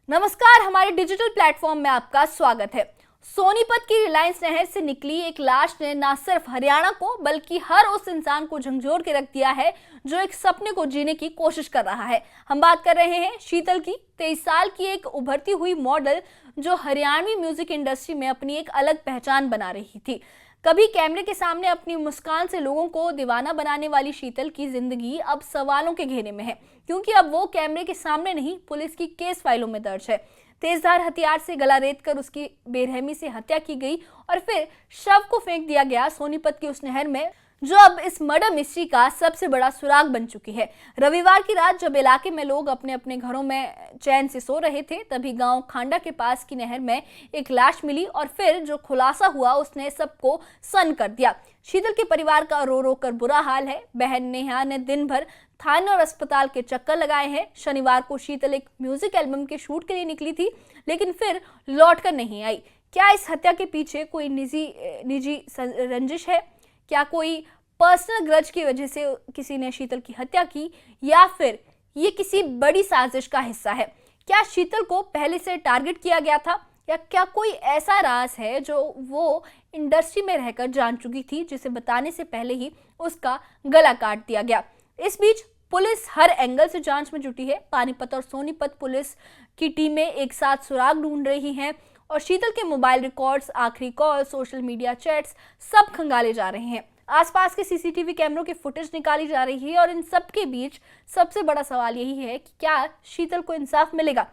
नमस्कार, हमारे digital platform में आपका स्वागत है। सोनीपत की रिलायंस नहर से निकली एक लाश ने न सिर्फ हरियाणा को बल्कि हर उस इंसान को झंझोर के रख दिया है जो एक सपने को जीने की कोशिश कर रहा है। हम बात कर रहे हैं शीतल की। 23 साल की एक उभरती हुई मॉडल जो हरियाणवी म्यूजिक इंडस्ट्री में अपनी एक अलग पहचान बना रही थी। कभी कैमरे के सामने अपनी मुस्कान से लोगों को दीवाना बनाने वाली शीतल की जिंदगी अब सवालों के घेरे में है, क्योंकि अब वो कैमरे के सामने नहीं, पुलिस की केस फाइलों में दर्ज है। तेजधार हथियार से गला रेत कर उसकी बेरहमी से हत्या की गई और फिर शव को फेंक दिया गया सोनीपत की उस नहर में, जो अब इस मर्डर मिस्ट्री का सबसे बड़ा सुराग बन चुकी है। रविवार की रात जब इलाके में लोग अपने अपने घरों में चैन से सो रहे थे, तभी गांव खांडा के पास की नहर में एक लाश मिली और फिर जो खुलासा हुआ उसने सबको सन्न कर दिया। शीतल के परिवार का रो रो कर बुरा हाल है। बहन नेहा ने दिन भर थाने और अस्पताल के चक्कर लगाए हैं। शनिवार को शीतल एक म्यूजिक एल्बम के शूट के लिए निकली थी, लेकिन फिर लौट कर नहीं आई। क्या इस हत्या के पीछे कोई निजी रंजिश है? क्या कोई पर्सनल ग्रज की वजह से किसी ने शीतल की हत्या की, या फिर ये किसी बड़ी साजिश का हिस्सा है? क्या शीतल को पहले से टारगेट किया गया था, या क्या कोई ऐसा राज है जो वो इंडस्ट्री में रहकर जान चुकी थी, जिसे बताने से पहले ही उसका गला काट दिया गया? इस बीच पुलिस हर एंगल से जांच में जुटी है। पानीपत और सोनीपत पुलिस की टीमें एक साथ सुराग ढूंढ रही हैं और शीतल के मोबाइल रिकॉर्ड्स, आखिरी कॉल, सोशल मीडिया चैट्स सब खंगाले जा रहे हैं। आसपास के सीसीटीवी कैमरों की फुटेज निकाली जा रही है और इन सब के बीच सबसे बड़ा सवाल यही है कि क्या शीतल को इंसाफ मिलेगा?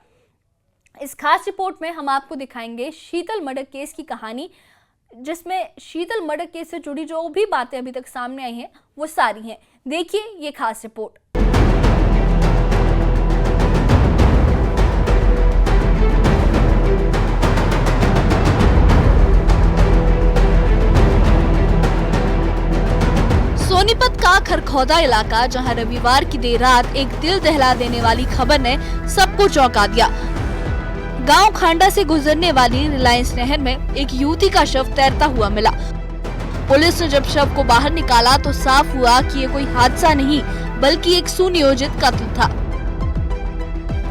इस खास रिपोर्ट में हम आपको दिखाएंगे शीतल मर्डर केस की कहानी, जिसमें शीतल मर्डर केस से जुड़ी जो भी बातें अभी तक सामने आई हैं वो सारी हैं। देखिए ये खास रिपोर्ट। सोनीपत का खरखौदा इलाका, जहां रविवार की देर रात एक दिल दहला देने वाली खबर ने सबको चौंका दिया। गांव खांडा से गुजरने वाली रिलायंस नहर में एक युवती का शव तैरता हुआ मिला। पुलिस ने जब शव को बाहर निकाला तो साफ हुआ कि ये कोई हादसा नहीं बल्कि एक सुनियोजित कत्ल था।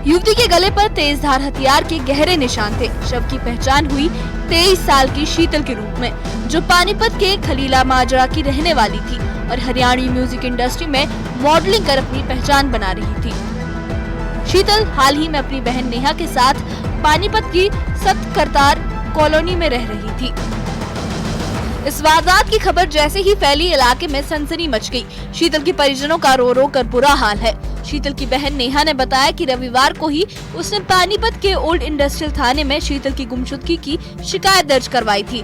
युवती के गले पर तेजधार हथियार के गहरे निशान थे। शव की पहचान हुई 23 साल की शीतल के रूप में, जो पानीपत के खलीला माजरा की रहने वाली थी और हरियाणवी म्यूजिक इंडस्ट्री में मॉडलिंग कर अपनी पहचान बना रही थी। शीतल हाल ही में अपनी बहन नेहा के साथ पानीपत की सतकरतार कॉलोनी में रह रही थी। इस वारदात की खबर जैसे ही फैली, इलाके में सनसनी मच गई। शीतल के परिजनों का रो रो कर बुरा हाल है। शीतल की बहन नेहा ने बताया कि रविवार को ही उसने पानीपत के ओल्ड इंडस्ट्रियल थाने में शीतल की गुमशुदगी की शिकायत दर्ज करवाई थी।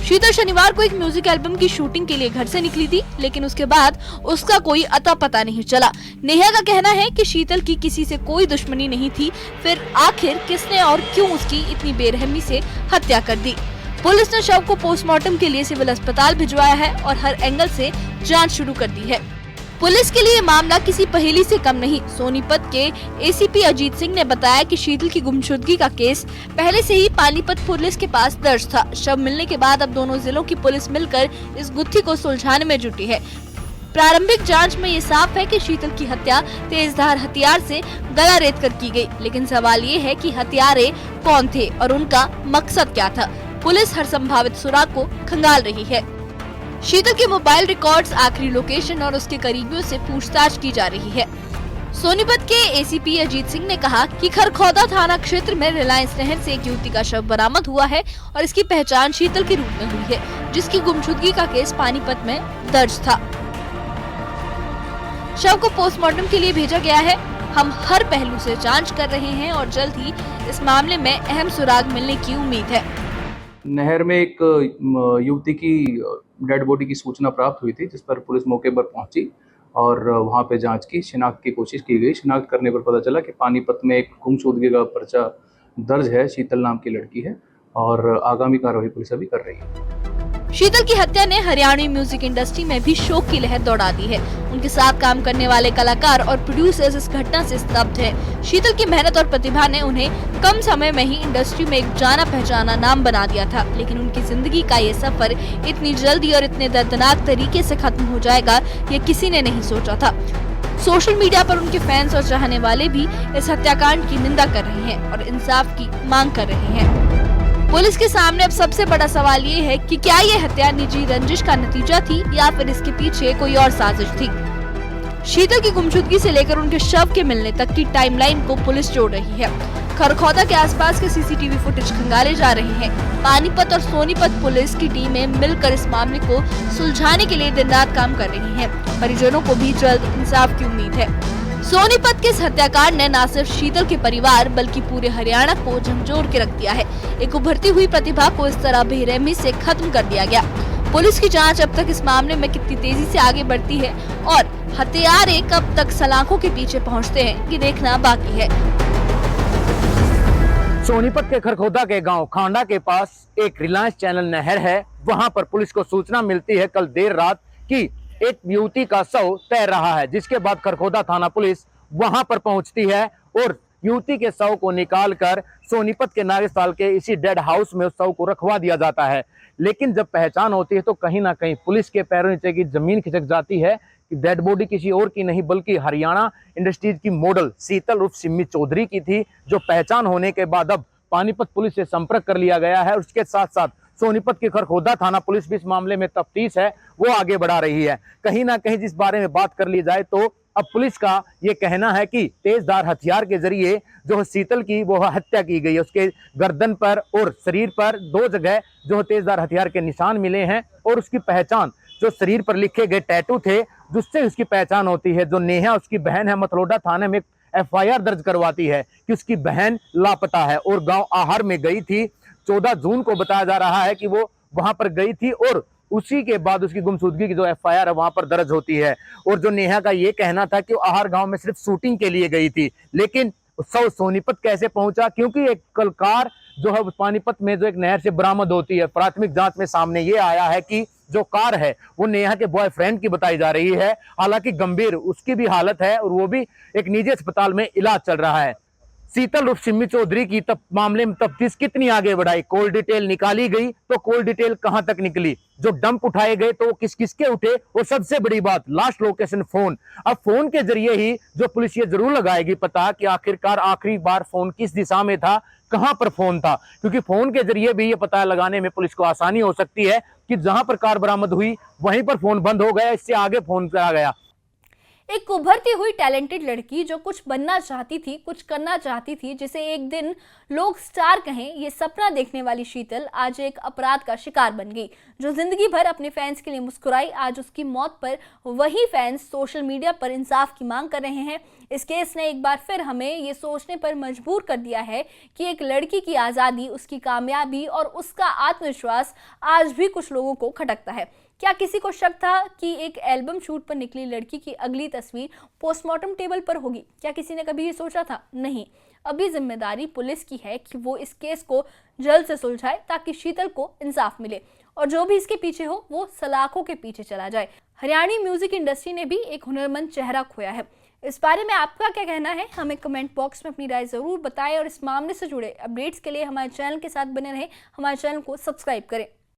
शीतल शनिवार को एक म्यूजिक एल्बम की शूटिंग के लिए घर से निकली थी, लेकिन उसके बाद उसका कोई अता पता नहीं चला। नेहा का कहना है कि शीतल की किसी से कोई दुश्मनी नहीं थी, फिर आखिर किसने और क्यों उसकी इतनी बेरहमी से हत्या कर दी? पुलिस ने शव को पोस्टमार्टम के लिए सिविल अस्पताल भिजवाया है और हर एंगल से जांच शुरू कर दी है। पुलिस के लिए मामला किसी पहेली से कम नहीं। सोनीपत के एसीपी अजीत सिंह ने बताया कि शीतल की गुमशुदगी का केस पहले से ही पानीपत पुलिस के पास दर्ज था। शव मिलने के बाद अब दोनों जिलों की पुलिस मिलकर इस गुत्थी को सुलझाने में जुटी है। प्रारंभिक जांच में ये साफ है कि शीतल की हत्या तेजधार हथियार से गला रेत कर की गई, लेकिन सवाल ये है कि हत्यारे कौन थे और उनका मकसद क्या था? पुलिस हर संभावित सुराग को खंगाल रही है। शीतल के मोबाइल रिकॉर्ड्स, आखिरी लोकेशन और उसके करीबियों से पूछताछ की जा रही है। सोनीपत के एसीपी अजीत सिंह ने कहा कि खरखौदा थाना क्षेत्र में रिलायंस नहर से एक युवती का शव बरामद हुआ है और इसकी पहचान शीतल के रूप में हुई है, जिसकी गुमशुदगी का केस पानीपत में दर्ज था। शव को पोस्टमार्टम के लिए भेजा गया है। हम हर पहलू से जांच कर रहे हैं और जल्द ही इस मामले में अहम सुराग मिलने की उम्मीद है। नहर में एक युवती की डेड बॉडी की सूचना प्राप्त हुई थी, जिस पर पुलिस मौके पर पहुंची और वहां पे जांच की, शिनाख्त की कोशिश की गई। शिनाख्त करने पर पता चला कि पानीपत में एक गुमशुदगी का पर्चा दर्ज है। शीतल नाम की लड़की है और आगामी कार्रवाई पुलिस अभी कर रही है। शीतल की हत्या ने हरियाणवी म्यूजिक इंडस्ट्री में भी शोक की लहर दौड़ा दी है। उनके साथ काम करने वाले कलाकार और प्रोड्यूसर्स इस घटना से स्तब्ध हैं। शीतल की मेहनत और प्रतिभा ने उन्हें कम समय में ही इंडस्ट्री में एक जाना पहचाना नाम बना दिया था, लेकिन उनकी जिंदगी का ये सफर इतनी जल्दी और इतने दर्दनाक तरीके से खत्म हो जाएगा ये किसी ने नहीं सोचा था। सोशल मीडिया पर उनके फैंस और चाहने वाले भी इस हत्याकांड की निंदा कर रहे हैं और इंसाफ की मांग कर रहे हैं। पुलिस के सामने अब सबसे बड़ा सवाल ये है कि क्या ये हत्या निजी रंजिश का नतीजा थी या फिर इसके पीछे कोई और साजिश थी। शीतल की गुमशुदगी से लेकर उनके शव के मिलने तक की टाइमलाइन को पुलिस जोड़ रही है। खरखौदा के आसपास के सीसीटीवी फुटेज खंगाले जा रहे हैं। पानीपत और सोनीपत पुलिस की टीमें मिलकर इस मामले को सुलझाने के लिए दिन रात काम कर रही हैं। परिजनों को भी जल्द इंसाफ की उम्मीद है। सोनीपत के इस हत्याकांड ने न सिर्फ शीतल के परिवार बल्कि पूरे हरियाणा को झंझोर के रख दिया है। एक उभरती हुई प्रतिभा को इस तरह बेरहमी से खत्म कर दिया गया। पुलिस की जांच अब तक इस मामले में कितनी तेजी से आगे बढ़ती है और हत्यारे कब तक सलाखों के पीछे पहुंचते हैं, ये देखना बाकी है। सोनीपत के खरखौदा के गांव खांडा के पास एक रिलायंस चैनल नहर है। वहां पर पुलिस को सूचना मिलती है कल देर रात कि एक युवती का शव तैर रहा है, जिसके बाद खरखौदा थाना पुलिस वहां पर पहुंचती है और युवती के शव को निकालकर सोनीपत के नागेसाल के इसी डेड हाउस में उस शव को रखवा दिया जाता है। लेकिन जब पहचान होती है तो कहीं ना कहीं पुलिस के पैरों नीचे की जमीन खिसक जाती है कि डेड बॉडी किसी और की नहीं बल्कि हरियाणा इंडस्ट्रीज की मॉडल शीतल उर्फ सिम्मी चौधरी की थी, जो पहचान होने के बाद अब पानीपत पुलिस से संपर्क कर लिया गया है। उसके साथ साथ सोनीपत की खरखौदा थाना पुलिस भी इस मामले में तफ्तीश है वो आगे बढ़ा रही है। कहीं ना कहीं जिस बारे में बात कर ली जाए तो अब पुलिस का ये कहना है कि तेजधार हथियार के जरिए जो शीतल की वो हत्या की गई है। उसके गर्दन पर और शरीर पर 2 जगह जो तेजधार हथियार के निशान मिले हैं और उसकी पहचान जो शरीर पर लिखे गए टैटू थे जिससे उसकी पहचान होती है। जो नेहा उसकी बहन है, मतलोडा थाने में FIR दर्ज करवाती है कि उसकी बहन लापता है और गांव आहार में गई थी। 14 जून को बताया जा रहा है कि वो वहां पर गई थी और उसी के बाद उसकी गुमशुदगी की जो FIR है वहां पर दर्ज होती है। और जो नेहा का ये कहना था कि वो आहार गांव में सिर्फ शूटिंग के लिए गई थी, लेकिन शव सोनीपत कैसे पहुंचा, क्योंकि एक कार जो है पानीपत में जो एक नहर से बरामद होती है। प्राथमिक जांच में सामने ये आया है कि जो कार है वो नेहा के बॉयफ्रेंड की बताई जा रही है। हालांकि गंभीर उसकी भी हालत है और वो भी एक निजी अस्पताल में इलाज चल रहा है। शीतल उर्फ सिम्मी चौधरी की मामले में तफ्तीश कितनी आगे बढ़ाई, कॉल डिटेल निकाली गई तो कॉल डिटेल कहां तक निकली, जो डंप उठाए गए तो किस किसके उठे, और सबसे बड़ी बात लास्ट लोकेशन फोन। अब फोन के जरिए ही जो पुलिस ये जरूर लगाएगी पता कि आखिरकार आखिरी बार फोन किस दिशा में था, कहां पर फोन था, क्योंकि फोन के जरिए भी ये पता लगाने में पुलिस को आसानी हो सकती है कि जहां पर कार बरामद हुई वहीं पर फोन बंद हो गया, इससे आगे फोन करा गया। एक उभरती हुई टैलेंटेड लड़की जो कुछ बनना चाहती थी, कुछ करना चाहती थी, जिसे एक दिन लोग स्टार कहें, ये सपना देखने वाली शीतल आज एक अपराध का शिकार बन गई। जो जिंदगी भर अपने फैंस के लिए मुस्कुराई, आज उसकी मौत पर वही फैंस सोशल मीडिया पर इंसाफ की मांग कर रहे हैं। इस केस ने एक बार फिर हमें ये सोचने पर मजबूर कर दिया है कि एक लड़की की आज़ादी, उसकी कामयाबी और उसका आत्मविश्वास आज भी कुछ लोगों को खटकता है। क्या किसी को शक था कि एक एल्बम शूट पर निकली लड़की की अगली तस्वीर पोस्टमार्टम टेबल पर होगी? क्या किसी ने कभी ये सोचा था? नहीं। अभी जिम्मेदारी पुलिस की है कि वो इस केस को जल्द से सुलझाए ताकि शीतल को इंसाफ मिले और जो भी इसके पीछे हो वो सलाखों के पीछे चला जाए। हरियाणवी म्यूजिक इंडस्ट्री ने भी एक हुनरमंद चेहरा खोया है। इस बारे में आपका क्या कहना है? हमें कमेंट बॉक्स में अपनी राय जरूर बताएं और इस मामले से जुड़े अपडेट्स के लिए हमारे चैनल के साथ बने रहें। हमारे चैनल को सब्सक्राइब करें।